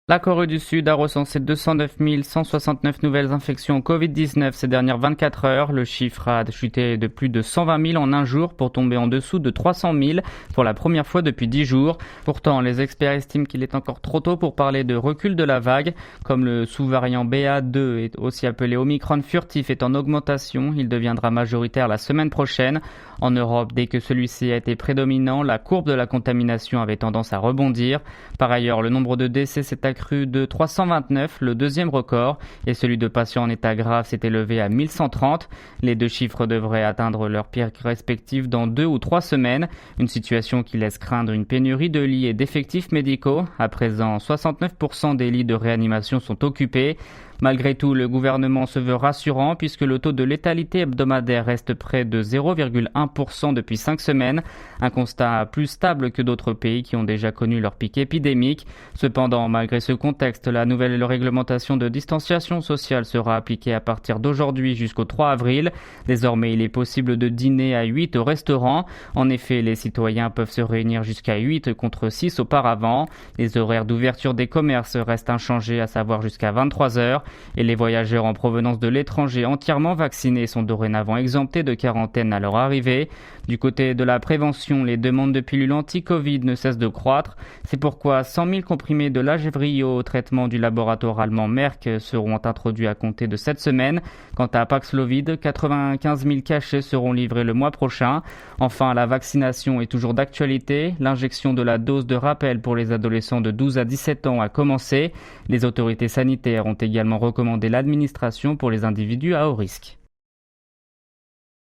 La Corée du Sud a recensé 209 169 nouvelles infections Covid-19 ces dernières 24 heures. Le chiffre a chuté de plus de 120 000 en un jour pour tomber en dessous de 300 000 pour la première fois depuis 10 jours. Pourtant, les experts estiment qu'il est encore trop tôt pour parler de recul de la vague. Comme le sous-variant BA2, aussi appelé Omicron furtif, est en augmentation, il deviendra majoritaire la semaine prochaine. En Europe, dès que celui-ci a été prédominant, la courbe de la contamination avait tendance à rebondir. Par ailleurs, le nombre de décès s'est accru de 329, le deuxième record, et celui de patients en état grave s'est élevé à 1130. Les deux chiffres devraient atteindre leur pic respectif dans 2 ou 3 semaines, une situation qui laisse craindre une pénurie de lits et d'effectifs médicaux. À présent, 69% des lits de réanimation sont occupés. Malgré tout, le gouvernement se veut rassurant puisque le taux de létalité hebdomadaire reste près de 0,1% depuis 5 semaines, un constat plus stable que d'autres pays qui ont déjà connu leur pic épidémique. Cependant, malgré ce contexte, la nouvelle réglementation de distanciation sociale sera appliquée à partir d'aujourd'hui jusqu'au 3 avril. Désormais, il est possible de dîner à 8 au restaurant. En effet, les citoyens peuvent se réunir jusqu'à 8 contre 6 auparavant. Les horaires d'ouverture des commerces restent inchangés, à savoir jusqu'à 23 heures. Et les voyageurs en provenance de l'étranger entièrement vaccinés sont dorénavant exemptés de quarantaine à leur arrivée. Du côté de la prévention, les demandes de pilules anti-Covid ne cessent de croître. C'est pourquoi 100 000 comprimés de Lagevrio au traitement du laboratoire allemand Merck seront introduits à compter de cette semaine. Quant à Paxlovid, 95 000 cachets seront livrés le mois prochain. Enfin, la vaccination est toujours d'actualité. L'injection de la dose de rappel pour les adolescents de 12 à 17 ans a commencé. Les autorités sanitaires ont également recommandé l'administration pour les individus à haut risque.